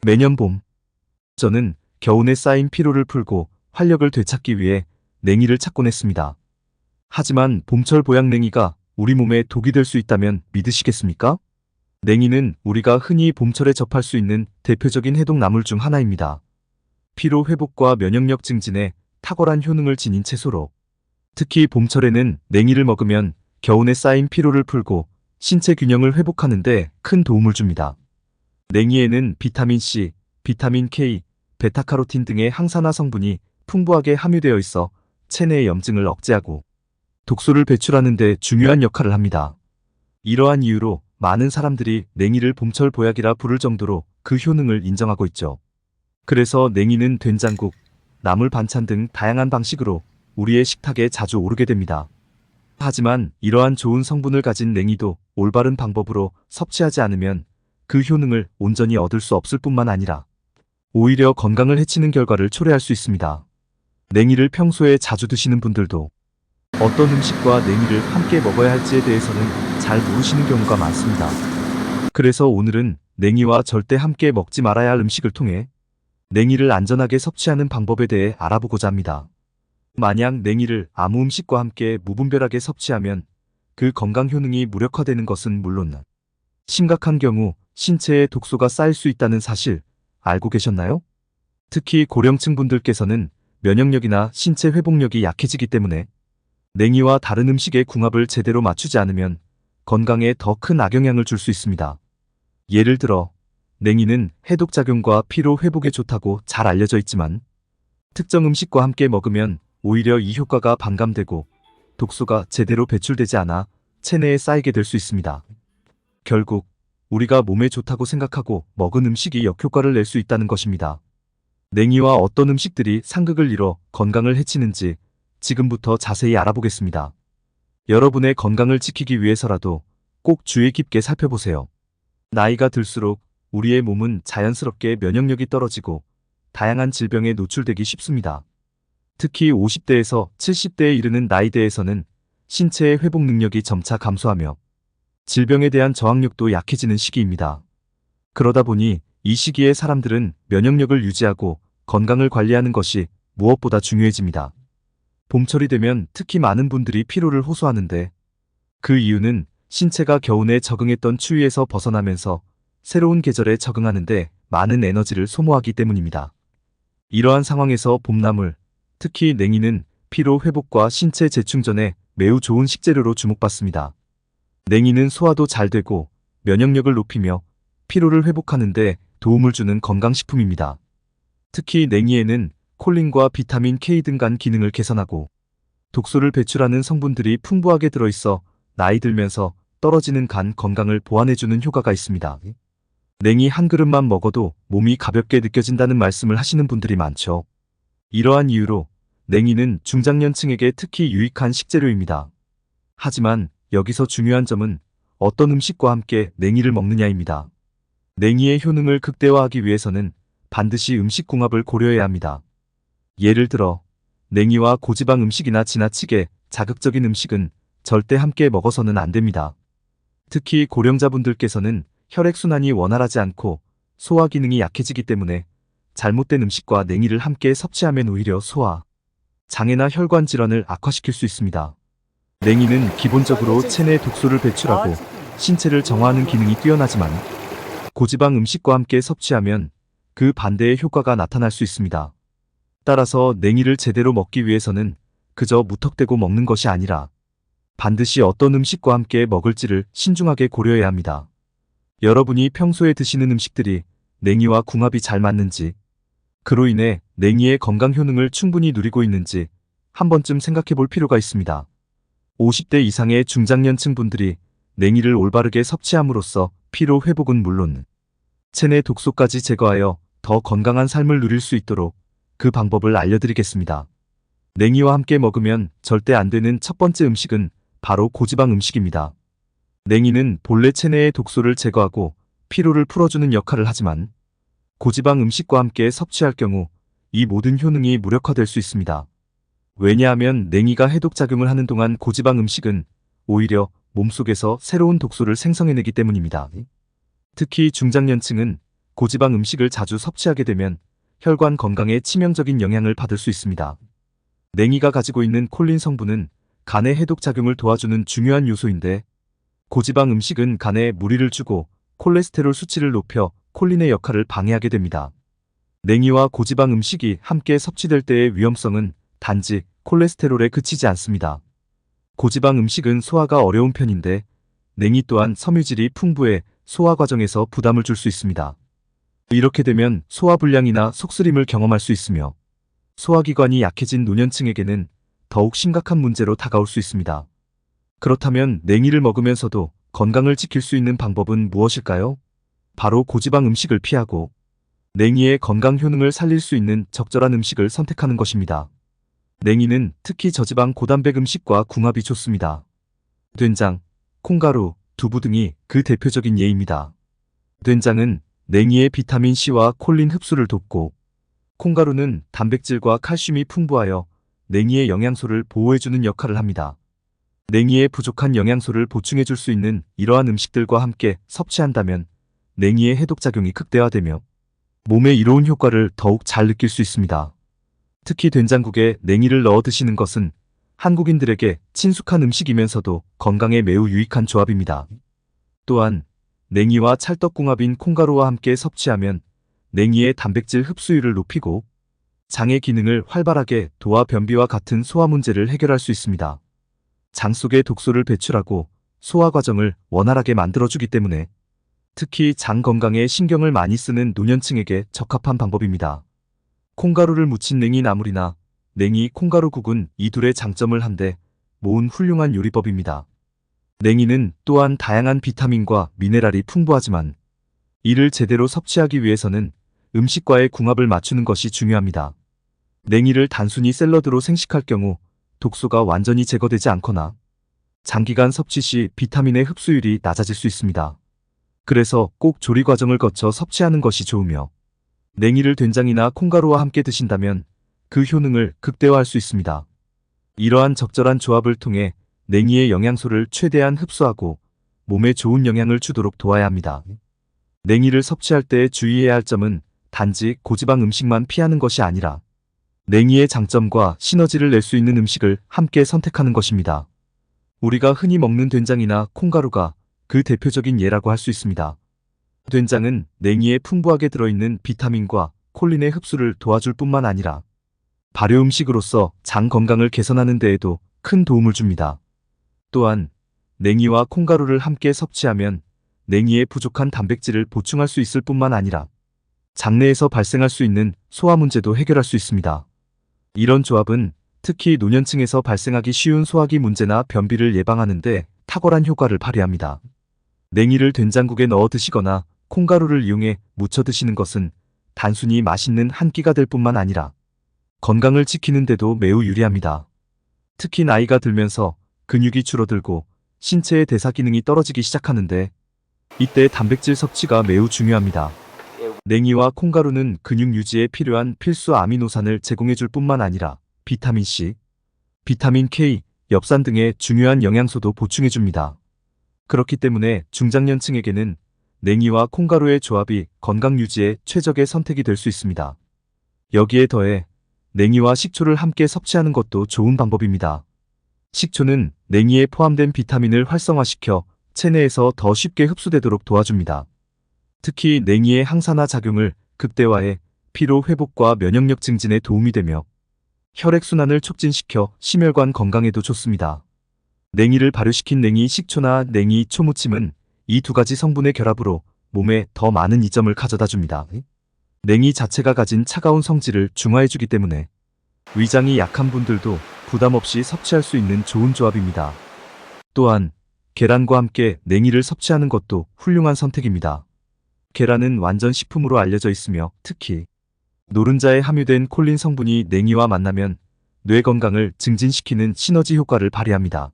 매년 봄, 저는 겨우내 쌓인 피로를 풀고 활력을 되찾기 위해 냉이를 찾곤 했습니다. 하지만 봄철 보약 냉이가 우리 몸에 독이 될 수 있다면 믿으시겠습니까? 냉이는 우리가 흔히 봄철에 접할 수 있는 대표적인 해독나물 중 하나입니다. 피로 회복과 면역력 증진에 탁월한 효능을 지닌 채소로, 특히 봄철에는 냉이를 먹으면 겨우내 쌓인 피로를 풀고 신체 균형을 회복하는 데 큰 도움을 줍니다. 냉이에는 비타민 C, 비타민 K, 베타카로틴 등의 항산화 성분이 풍부하게 함유되어 있어 체내의 염증을 억제하고 독소를 배출하는 데 중요한 역할을 합니다. 이러한 이유로 많은 사람들이 냉이를 봄철 보약이라 부를 정도로 그 효능을 인정하고 있죠. 그래서 냉이는 된장국, 나물 반찬 등 다양한 방식으로 우리의 식탁에 자주 오르게 됩니다. 하지만 이러한 좋은 성분을 가진 냉이도 올바른 방법으로 섭취하지 않으면 그 효능을 온전히 얻을 수 없을 뿐만 아니라 오히려 건강을 해치는 결과를 초래할 수 있습니다. 냉이를 평소에 자주 드시는 분들도 어떤 음식과 냉이를 함께 먹어야 할지에 대해서는 잘 모르시는 경우가 많습니다. 그래서 오늘은 냉이와 절대 함께 먹지 말아야 할 음식을 통해 냉이를 안전하게 섭취하는 방법에 대해 알아보고자 합니다. 만약 냉이를 아무 음식과 함께 무분별하게 섭취하면 그 건강 효능이 무력화되는 것은 물론 심각한 경우 신체에 독소가 쌓일 수 있다는 사실 알고 계셨나요? 특히 고령층 분들께서는 면역력이나 신체 회복력이 약해지기 때문에 냉이와 다른 음식의 궁합을 제대로 맞추지 않으면 건강에 더 큰 악영향을 줄 수 있습니다. 예를 들어 냉이는 해독작용과 피로 회복에 좋다고 잘 알려져 있지만 특정 음식과 함께 먹으면 오히려 이 효과가 반감되고 독소가 제대로 배출되지 않아 체내에 쌓이게 될 수 있습니다. 결국 우리가 몸에 좋다고 생각하고 먹은 음식이 역효과를 낼 수 있다는 것입니다. 냉이와 어떤 음식들이 상극을 이뤄 건강을 해치는지 지금부터 자세히 알아보겠습니다. 여러분의 건강을 지키기 위해서라도 꼭 주의 깊게 살펴보세요. 나이가 들수록 우리의 몸은 자연스럽게 면역력이 떨어지고 다양한 질병에 노출되기 쉽습니다. 특히 50대에서 70대에 이르는 나이대에서는 신체의 회복 능력이 점차 감소하며 질병에 대한 저항력도 약해지는 시기입니다. 그러다 보니 이 시기에 사람들은 면역력을 유지하고 건강을 관리하는 것이 무엇보다 중요해집니다. 봄철이 되면 특히 많은 분들이 피로를 호소하는데 그 이유는 신체가 겨우내 적응했던 추위에서 벗어나면서 새로운 계절에 적응하는데 많은 에너지를 소모하기 때문입니다. 이러한 상황에서 봄나물, 특히 냉이는 피로 회복과 신체 재충전에 매우 좋은 식재료로 주목받습니다. 냉이는 소화도 잘 되고 면역력을 높이며 피로를 회복하는 데 도움을 주는 건강식품입니다. 특히 냉이에는 콜린과 비타민 K 등 간 기능을 개선하고 독소를 배출하는 성분들이 풍부하게 들어있어 나이 들면서 떨어지는 간 건강을 보완해주는 효과가 있습니다. 냉이 한 그릇만 먹어도 몸이 가볍게 느껴진다는 말씀을 하시는 분들이 많죠. 이러한 이유로 냉이는 중장년층에게 특히 유익한 식재료입니다. 하지만 여기서 중요한 점은 어떤 음식과 함께 냉이를 먹느냐입니다. 냉이의 효능을 극대화하기 위해서는 반드시 음식 궁합을 고려해야 합니다. 예를 들어 냉이와 고지방 음식이나 지나치게 자극적인 음식은 절대 함께 먹어서는 안 됩니다. 특히 고령자분들께서는 혈액순환이 원활하지 않고 소화 기능이 약해지기 때문에 잘못된 음식과 냉이를 함께 섭취하면 오히려 소화, 장애나 혈관 질환을 악화시킬 수 있습니다. 냉이는 기본적으로 체내 독소를 배출하고 신체를 정화하는 기능이 뛰어나지만 고지방 음식과 함께 섭취하면 그 반대의 효과가 나타날 수 있습니다. 따라서 냉이를 제대로 먹기 위해서는 그저 무턱대고 먹는 것이 아니라 반드시 어떤 음식과 함께 먹을지를 신중하게 고려해야 합니다. 여러분이 평소에 드시는 음식들이 냉이와 궁합이 잘 맞는지, 그로 인해 냉이의 건강 효능을 충분히 누리고 있는지 한 번쯤 생각해 볼 필요가 있습니다. 50대 이상의 중장년층 분들이 냉이를 올바르게 섭취함으로써 피로 회복은 물론 체내 독소까지 제거하여 더 건강한 삶을 누릴 수 있도록 그 방법을 알려드리겠습니다. 냉이와 함께 먹으면 절대 안 되는 첫 번째 음식은 바로 고지방 음식입니다. 냉이는 본래 체내의 독소를 제거하고 피로를 풀어주는 역할을 하지만 고지방 음식과 함께 섭취할 경우 이 모든 효능이 무력화될 수 있습니다. 왜냐하면 냉이가 해독작용을 하는 동안 고지방 음식은 오히려 몸속에서 새로운 독소를 생성해내기 때문입니다. 특히 중장년층은 고지방 음식을 자주 섭취하게 되면 혈관 건강에 치명적인 영향을 받을 수 있습니다. 냉이가 가지고 있는 콜린 성분은 간의 해독 작용을 도와주는 중요한 요소인데, 고지방 음식은 간에 무리를 주고 콜레스테롤 수치를 높여 콜린의 역할을 방해하게 됩니다. 냉이와 고지방 음식이 함께 섭취될 때의 위험성은 단지 콜레스테롤에 그치지 않습니다. 고지방 음식은 소화가 어려운 편인데, 냉이 또한 섬유질이 풍부해 소화 과정에서 부담을 줄 수 있습니다. 이렇게 되면 소화불량이나 속쓰림을 경험할 수 있으며, 소화기관이 약해진 노년층에게는 더욱 심각한 문제로 다가올 수 있습니다. 그렇다면 냉이를 먹으면서도 건강을 지킬 수 있는 방법은 무엇일까요? 바로 고지방 음식을 피하고 냉이의 건강 효능을 살릴 수 있는 적절한 음식을 선택하는 것입니다. 냉이는 특히 저지방 고단백 음식과 궁합이 좋습니다. 된장, 콩가루, 두부 등이 그 대표적인 예입니다. 된장은 냉이의 비타민 C와 콜린 흡수를 돕고, 콩가루는 단백질과 칼슘이 풍부하여 냉이의 영양소를 보호해주는 역할을 합니다. 냉이의 부족한 영양소를 보충해줄 수 있는 이러한 음식들과 함께 섭취한다면 냉이의 해독작용이 극대화되며 몸에 이로운 효과를 더욱 잘 느낄 수 있습니다. 특히 된장국에 냉이를 넣어 드시는 것은 한국인들에게 친숙한 음식이면서도 건강에 매우 유익한 조합입니다. 또한 냉이와 찰떡궁합인 콩가루와 함께 섭취하면 냉이의 단백질 흡수율을 높이고 장의 기능을 활발하게 도와 변비와 같은 소화 문제를 해결할 수 있습니다. 장 속의 독소를 배출하고 소화 과정을 원활하게 만들어주기 때문에 특히 장 건강에 신경을 많이 쓰는 노년층에게 적합한 방법입니다. 콩가루를 묻힌 냉이 나물이나 냉이 콩가루국은 이 둘의 장점을 한데 모은 훌륭한 요리법입니다. 냉이는 또한 다양한 비타민과 미네랄이 풍부하지만 이를 제대로 섭취하기 위해서는 음식과의 궁합을 맞추는 것이 중요합니다. 냉이를 단순히 샐러드로 생식할 경우 독소가 완전히 제거되지 않거나 장기간 섭취 시 비타민의 흡수율이 낮아질 수 있습니다. 그래서 꼭 조리 과정을 거쳐 섭취하는 것이 좋으며, 냉이를 된장이나 콩가루와 함께 드신다면 그 효능을 극대화할 수 있습니다. 이러한 적절한 조합을 통해 냉이의 영양소를 최대한 흡수하고 몸에 좋은 영향을 주도록 도와야 합니다. 냉이를 섭취할 때 주의해야 할 점은 단지 고지방 음식만 피하는 것이 아니라 냉이의 장점과 시너지를 낼 수 있는 음식을 함께 선택하는 것입니다. 우리가 흔히 먹는 된장이나 콩가루가 그 대표적인 예라고 할 수 있습니다. 된장은 냉이에 풍부하게 들어있는 비타민과 콜린의 흡수를 도와줄 뿐만 아니라 발효 음식으로서 장 건강을 개선하는 데에도 큰 도움을 줍니다. 또한 냉이와 콩가루를 함께 섭취하면 냉이의 부족한 단백질을 보충할 수 있을 뿐만 아니라 장내에서 발생할 수 있는 소화 문제도 해결할 수 있습니다. 이런 조합은 특히 노년층에서 발생하기 쉬운 소화기 문제나 변비를 예방하는 데 탁월한 효과를 발휘합니다. 냉이를 된장국에 넣어 드시거나 콩가루를 이용해 무쳐 드시는 것은 단순히 맛있는 한 끼가 될 뿐만 아니라 건강을 지키는 데도 매우 유리합니다. 특히 나이가 들면서 근육이 줄어들고 신체의 대사 기능이 떨어지기 시작하는데 이때 단백질 섭취가 매우 중요합니다. 냉이와 콩가루는 근육 유지에 필요한 필수 아미노산을 제공해줄 뿐만 아니라 비타민 C, 비타민 K, 엽산 등의 중요한 영양소도 보충해줍니다. 그렇기 때문에 중장년층에게는 냉이와 콩가루의 조합이 건강 유지에 최적의 선택이 될 수 있습니다. 여기에 더해 냉이와 식초를 함께 섭취하는 것도 좋은 방법입니다. 식초는 냉이에 포함된 비타민을 활성화시켜 체내에서 더 쉽게 흡수되도록 도와줍니다. 특히 냉이의 항산화 작용을 극대화해 피로 회복과 면역력 증진에 도움이 되며 혈액순환을 촉진시켜 심혈관 건강에도 좋습니다. 냉이를 발효시킨 냉이 식초나 냉이 초무침은 이 두 가지 성분의 결합으로 몸에 더 많은 이점을 가져다 줍니다. 냉이 자체가 가진 차가운 성질을 중화해주기 때문에 위장이 약한 분들도 부담 없이 섭취할 수 있는 좋은 조합입니다. 또한 계란과 함께 냉이를 섭취하는 것도 훌륭한 선택입니다. 계란은 완전 식품으로 알려져 있으며 특히 노른자에 함유된 콜린 성분이 냉이와 만나면 뇌 건강을 증진시키는 시너지 효과를 발휘합니다.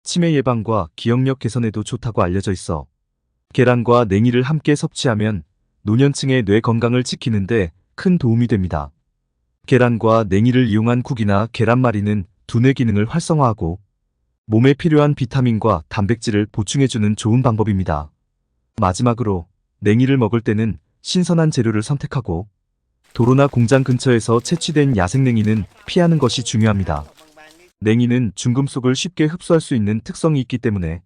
치매 예방과 기억력 개선에도 좋다고 알려져 있어 계란과 냉이를 함께 섭취하면 노년층의 뇌 건강을 지키는 데 큰 도움이 됩니다. 계란과 냉이를 이용한 국이나 계란말이는 두뇌 기능을 활성화하고 몸에 필요한 비타민과 단백질을 보충해주는 좋은 방법입니다. 마지막으로 냉이를 먹을 때는 신선한 재료를 선택하고 도로나 공장 근처에서 채취된 야생냉이는 피하는 것이 중요합니다. 냉이는 중금속을 쉽게 흡수할 수 있는 특성이 있기 때문에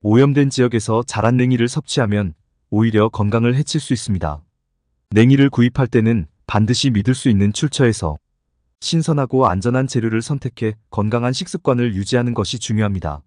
오염된 지역에서 자란 냉이를 섭취하면 오히려 건강을 해칠 수 있습니다. 냉이를 구입할 때는 반드시 믿을 수 있는 출처에서 신선하고 안전한 재료를 선택해 건강한 식습관을 유지하는 것이 중요합니다.